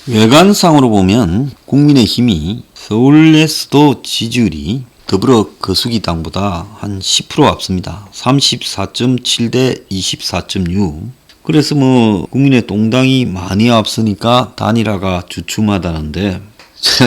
외관상으로 보면 국민의힘이 서울에서도 지지율이 더불어 거수기당보다 한 10% 앞섭니다. 34.7 대 24.6. 그래서 국민의 동당이 많이 앞서니까 단일화가 주춤하다는데,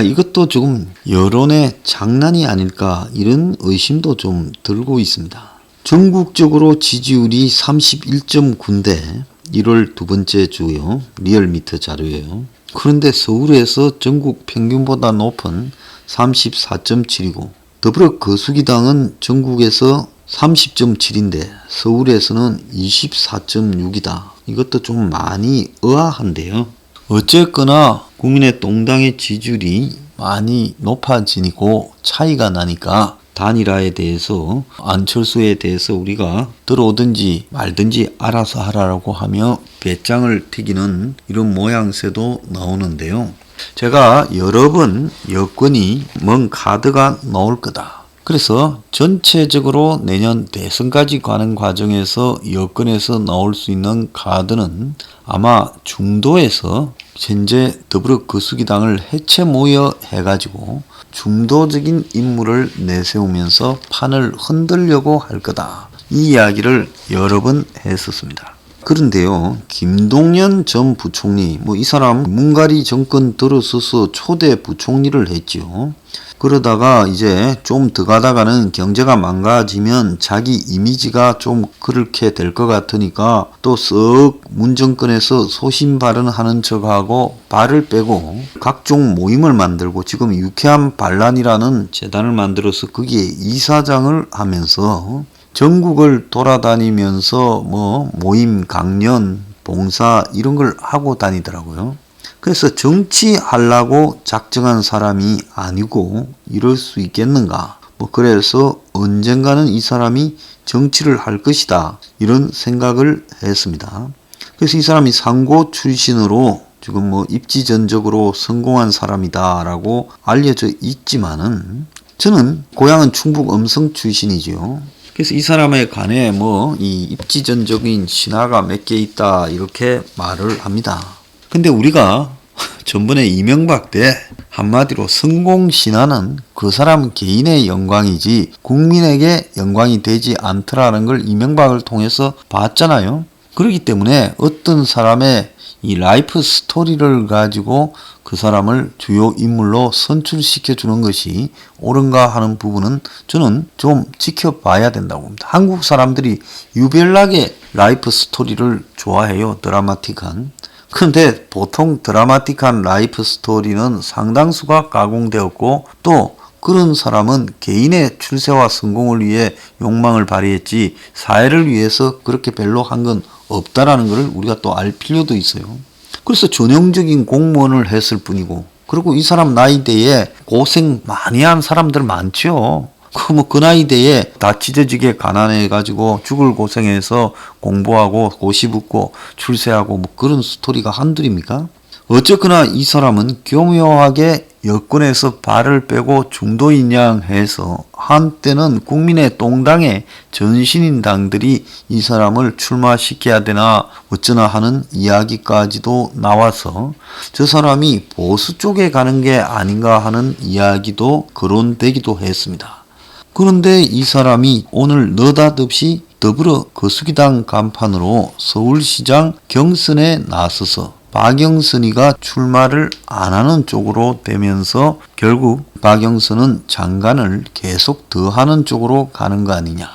이것도 조금 여론의 장난이 아닐까 이런 의심도 좀 들고 있습니다. 전국적으로 지지율이 31.9인데 1월 두 번째 주요 리얼미터 자료예요. 그런데 서울에서 전국 평균보다 높은 34.7이고 더불어 거수기당은 전국에서 30.7인데 서울에서는 24.6이다. 이것도 좀 많이 의아한데요. 어쨌거나 국민의 동당의 지지율이 많이 높아지고 차이가 나니까 단일화에 대해서 안철수에 대해서 우리가 들어오든지 말든지 알아서 하라고 하며 배짱을 튀기는 이런 모양새도 나오는데요. 제가 여러 번 여권이 뭔 카드가 나올 거다. 그래서 전체적으로 내년 대선까지 가는 과정에서 여권에서 나올 수 있는 카드는 아마 중도에서 현재 더불어 거수기당을 해체 모여 해가지고 중도적인 인물을 내세우면서 판을 흔들려고 할 거다. 이 이야기를 여러 번 했었습니다. 그런데요, 김동연 전 부총리, 이 사람 문가리 정권 들어서서 초대 부총리를 했죠. 그러다가 이제 좀 더 가다가는 경제가 망가지면 자기 이미지가 좀 그렇게 될 것 같으니까 또 썩 문정권에서 소신 발언하는 척하고 발을 빼고 각종 모임을 만들고 지금 유쾌한 반란이라는 재단을 만들어서 거기에 이사장을 하면서 전국을 돌아다니면서 모임, 강연, 봉사 이런 걸 하고 다니더라고요. 그래서 정치하려고 작정한 사람이 아니고 이럴 수 있겠는가. 그래서 언젠가는 이 사람이 정치를 할 것이다. 이런 생각을 했습니다. 그래서 이 사람이 상고 출신으로 지금 입지전적으로 성공한 사람이다 라고 알려져 있지만은 저는 고향은 충북 음성 출신이죠. 그래서 이 사람에 관해 이 입지전적인 신화가 몇 개 있다 이렇게 말을 합니다. 근데 우리가 전번에 이명박 때 한마디로 성공신화는 그 사람 개인의 영광이지 국민에게 영광이 되지 않더라는 걸 이명박을 통해서 봤잖아요. 그렇기 때문에 어떤 사람의 이 라이프 스토리를 가지고 그 사람을 주요 인물로 선출시켜 주는 것이 옳은가 하는 부분은 저는 좀 지켜봐야 된다고 봅니다. 한국 사람들이 유별나게 라이프 스토리를 좋아해요. 드라마틱한. 그런데 보통 드라마틱한 라이프 스토리는 상당수가 가공되었고 또 그런 사람은 개인의 출세와 성공을 위해 욕망을 발휘했지 사회를 위해서 그렇게 별로 한 건 없다라는 것을 우리가 또 알 필요도 있어요. 그래서 전형적인 공무원을 했을 뿐이고 그리고 이 사람 나이대에 고생 많이 한 사람들 많죠. 그 나이대에 다 찢어지게 가난해가지고 죽을 고생해서 공부하고 고시 붙고 출세하고 그런 스토리가 한둘입니까? 어쨌거나 이 사람은 교묘하게 여권에서 발을 빼고 중도인 양 해서 한때는 국민의 동당의 전신인 당들이 이 사람을 출마시켜야 되나 어쩌나 하는 이야기까지도 나와서 저 사람이 보수 쪽에 가는 게 아닌가 하는 이야기도 거론되기도 했습니다. 그런데 이 사람이 오늘 느닷없이 더불어 거수기당 간판으로 서울시장 경선에 나서서 박영선이가 출마를 안 하는 쪽으로 되면서 결국 박영선은 장관을 계속 더 하는 쪽으로 가는 거 아니냐.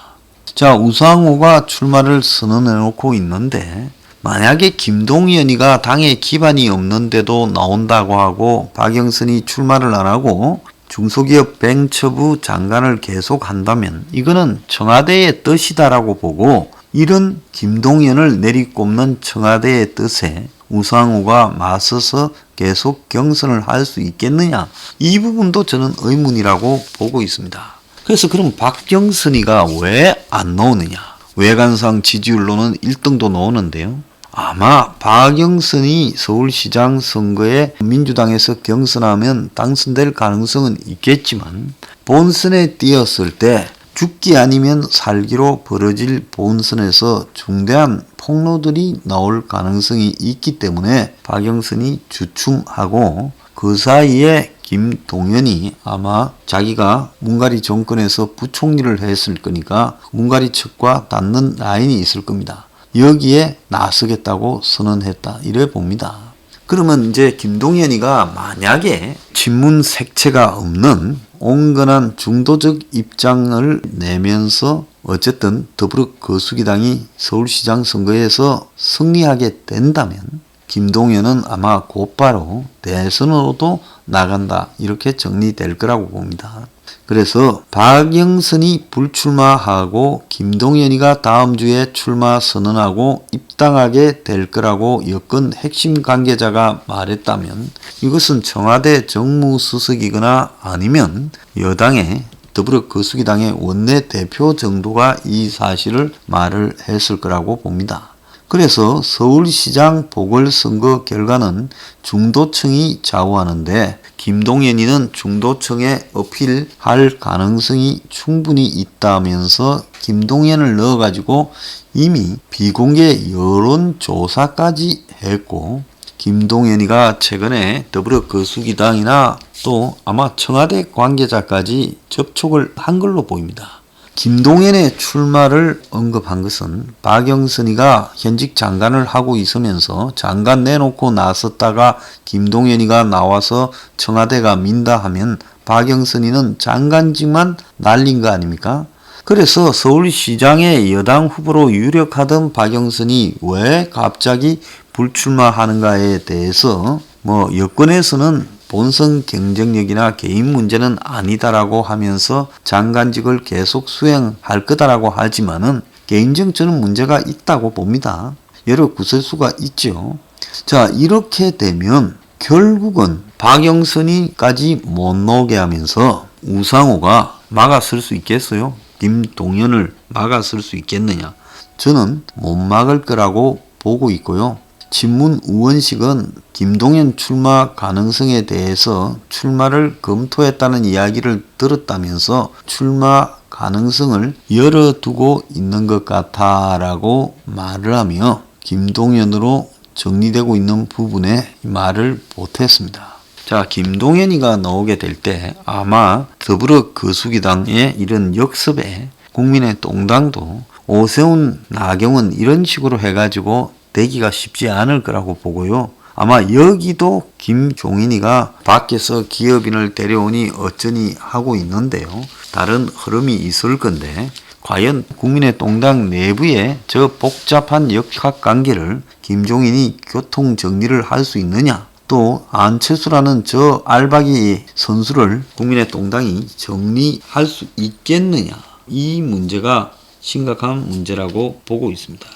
자, 우상호가 출마를 선언해 놓고 있는데 만약에 김동연이가 당에 기반이 없는데도 나온다고 하고 박영선이 출마를 안 하고 중소기업 벤처부 장관을 계속 한다면 이거는 청와대의 뜻이다라고 보고 이런 김동연을 내리꼽는 청와대의 뜻에 우상호가 맞서서 계속 경선을 할 수 있겠느냐, 이 부분도 저는 의문이라고 보고 있습니다. 그래서 그럼 박영선이가 왜 안 나오느냐. 외관상 지지율로는 1등도 나오는데요. 아마 박영선이 서울시장 선거에 민주당에서 경선하면 당선될 가능성은 있겠지만 본선에 뛰었을 때 죽기 아니면 살기로 벌어질 본선에서 중대한 폭로들이 나올 가능성이 있기 때문에 박영선이 주춤하고 그 사이에 김동연이 아마 자기가 문가리 정권에서 부총리를 했을 거니까 문가리 측과 닿는 라인이 있을 겁니다. 여기에 나서겠다고 선언했다 이래 봅니다. 그러면 이제 김동연이가 만약에 친문 색채가 없는 온건한 중도적 입장을 내면서 어쨌든 더불어 거수기당이 서울시장 선거에서 승리하게 된다면 김동연은 아마 곧바로 대선으로도 나간다 이렇게 정리될 거라고 봅니다. 그래서 박영선이 불출마하고 김동연이가 다음 주에 출마 선언하고 입당하게 될 거라고 여권 핵심 관계자가 말했다면 이것은 청와대 정무수석이거나 아니면 여당의 더불어 거수기당의 원내대표 정도가 이 사실을 말을 했을 거라고 봅니다. 그래서 서울시장 보궐선거 결과는 중도층이 좌우하는데 김동연이는 중도층에 어필할 가능성이 충분히 있다면서 김동연을 넣어가지고 이미 비공개 여론조사까지 했고 김동연이가 최근에 더불어 거수기당이나 또 아마 청와대 관계자까지 접촉을 한 걸로 보입니다. 김동연의 출마를 언급한 것은 박영선이가 현직 장관을 하고 있으면서 장관 내놓고 나섰다가 김동연이가 나와서 청와대가 민다 하면 박영선이는 장관직만 날린 거 아닙니까? 그래서 서울시장의 여당 후보로 유력하던 박영선이 왜 갑자기 불출마하는가에 대해서 여권에서는 본선 경쟁력이나 개인 문제는 아니다라고 하면서 장관직을 계속 수행할 거다라고 하지만은 개인적 저는 문제가 있다고 봅니다. 여러 구설수가 있죠. 자, 이렇게 되면 결국은 박영선이까지 못 나오게 하면서 우상호가 막아설 수 있겠어요? 김동연을 막아설 수 있겠느냐? 저는 못 막을 거라고 보고 있고요. 친문 의원식은 김동연 출마 가능성에 대해서 출마를 검토했다는 이야기를 들었다면서 출마 가능성을 열어두고 있는 것 같다라고 말을 하며 김동연으로 정리되고 있는 부분에 말을 보탰습니다. 자, 김동연이가 나오게 될 때 아마 더불어 거수기당의 이런 역습에 국민의 똥당도 오세훈, 나경원 이런 식으로 해가지고 되기가 쉽지 않을 거라고 보고요. 아마 여기도 김종인이가 밖에서 기업인을 데려오니 어쩌니 하고 있는데요. 다른 흐름이 있을 건데 과연 국민의 똥당 내부의 저 복잡한 역학관계를 김종인이 교통정리를 할 수 있느냐? 또 안철수라는 저 알박이 선수를 국민의 똥당이 정리할 수 있겠느냐? 이 문제가 심각한 문제라고 보고 있습니다.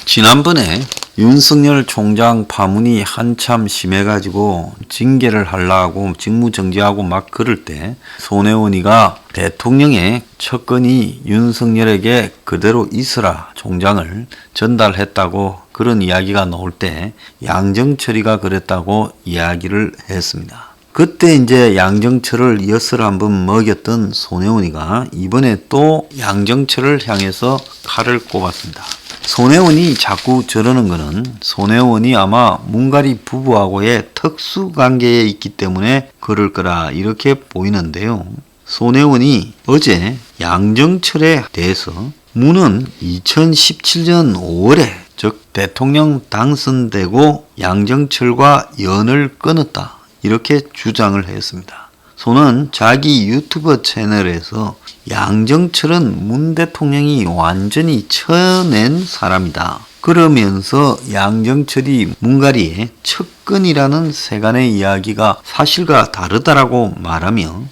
지난번에 윤석열 총장 파문이 한참 심해가지고 징계를 하려고 직무정지하고 막 그럴 때 손혜원이가 대통령의 첫건이 윤석열에게 그대로 있으라 총장을 전달했다고 그런 이야기가 나올 때 양정철이가 그랬다고 이야기를 했습니다. 그때 이제 양정철을 엿을 한번 먹였던 손혜원이가 이번에 또 양정철을 향해서 칼을 꼽았습니다. 손혜원이 자꾸 저러는 거는 손혜원이 아마 문가리 부부하고의 특수관계에 있기 때문에 그럴 거라 이렇게 보이는데요. 손혜원이 어제 양정철에 대해서 문은 2017년 5월에 즉 대통령 당선되고 양정철과 연을 끊었다 이렇게 주장을 했습니다. 손은 자기 유튜브 채널에서 양정철은 문 대통령이 완전히 쳐낸 사람이다. 그러면서 양정철이 문가리의 척근이라는 세간의 이야기가 사실과 다르다라고 말하며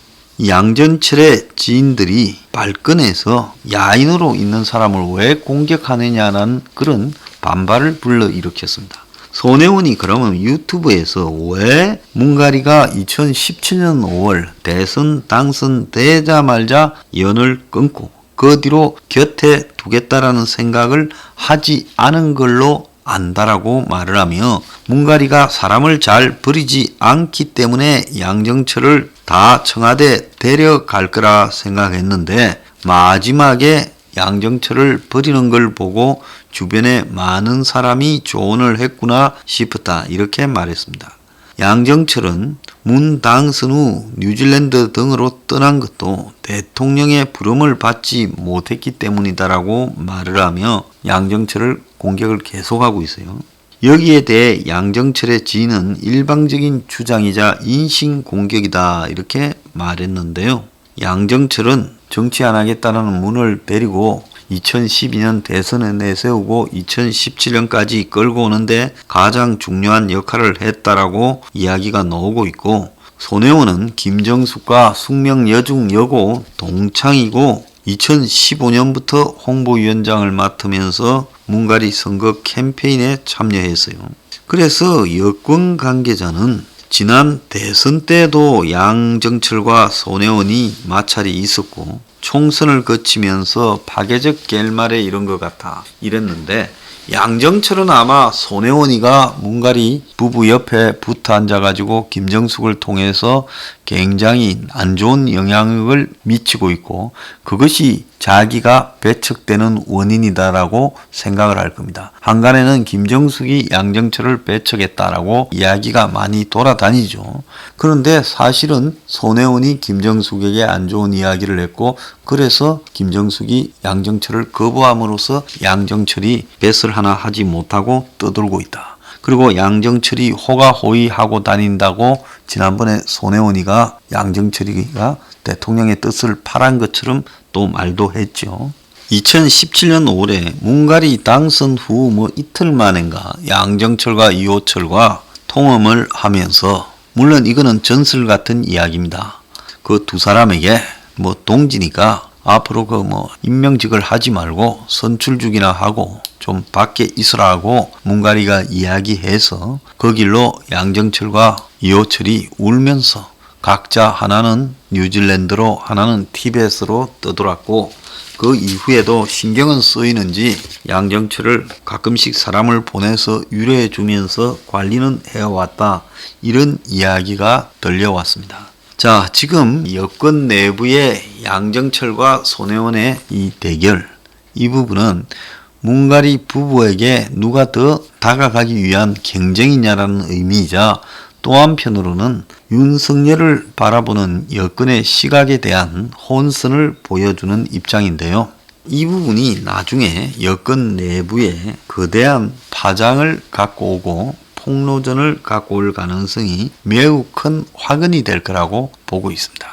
양정철의 지인들이 발끈해서 야인으로 있는 사람을 왜 공격하느냐는 그런 반발을 불러일으켰습니다. 손혜원이 그러면 유튜브에서 왜 문가리가 2017년 5월 대선 당선되자마자 연을 끊고 그 뒤로 곁에 두겠다라는 생각을 하지 않은 걸로 안다라고 말을 하며 문가리가 사람을 잘 버리지 않기 때문에 양정철을 다 청와대 데려갈 거라 생각했는데 마지막에 양정철을 버리는 걸 보고 주변에 많은 사람이 조언을 했구나 싶었다. 이렇게 말했습니다. 양정철은 문 당선 후 뉴질랜드 등으로 떠난 것도 대통령의 부름을 받지 못했기 때문이다라고 말을 하며 양정철을 공격을 계속하고 있어요. 여기에 대해 양정철의 지인은 일방적인 주장이자 인신공격이다 이렇게 말했는데요. 양정철은 정치 안 하겠다는 문을 데리고 2012년 대선에 내세우고 2017년까지 끌고 오는데 가장 중요한 역할을 했다라고 이야기가 나오고 있고, 손혜원은 김정숙과 숙명여중여고 동창이고 2015년부터 홍보위원장을 맡으면서 문가리 선거 캠페인에 참여했어요. 그래서 여권 관계자는 지난 대선 때도 양정철과 손혜원이 마찰이 있었고 총선을 거치면서 파괴적 결말에 이른 것 같아 이랬는데, 양정철은 아마 손혜원이가 문가리 부부 옆에 붙어 앉아가지고 김정숙을 통해서 굉장히 안 좋은 영향을 미치고 있고 그것이 자기가 배척되는 원인이다라고 생각을 할 겁니다. 한간에는 김정숙이 양정철을 배척했다라고 이야기가 많이 돌아다니죠. 그런데 사실은 손혜원이 김정숙에게 안 좋은 이야기를 했고 그래서 김정숙이 양정철을 거부함으로써 양정철이 뱃을 하나 하지 못하고 떠들고 있다. 그리고 양정철이 호가호위하고 다닌다고 지난번에 손혜원이가 양정철이가 대통령의 뜻을 파란 것처럼 또 말도 했죠. 2017년 5월에 문가리 당선 후 이틀 만인가 양정철과 이호철과 통화를 하면서, 물론 이거는 전설 같은 이야기입니다. 그 두 사람에게 동지니까 앞으로 임명직을 하지 말고 선출직이나 하고 좀 밖에 있으라고 문가리가 이야기해서 그 길로 양정철과 이호철이 울면서 각자 하나는 뉴질랜드로 하나는 티벳으로 떠돌았고, 그 이후에도 신경은 쓰이는지 양정철을 가끔씩 사람을 보내서 위로해 주면서 관리는 해왔다. 이런 이야기가 들려왔습니다. 자, 지금 여권 내부의 양정철과 손혜원의 이 대결, 이 부분은 문가리 부부에게 누가 더 다가가기 위한 경쟁이냐라는 의미이자, 또 한편으로는 윤석열을 바라보는 여권의 시각에 대한 혼선을 보여주는 입장인데요. 이 부분이 나중에 여권 내부에 거대한 파장을 갖고 오고 폭로전을 갖고 올 가능성이 매우 큰 화근이 될 거라고 보고 있습니다.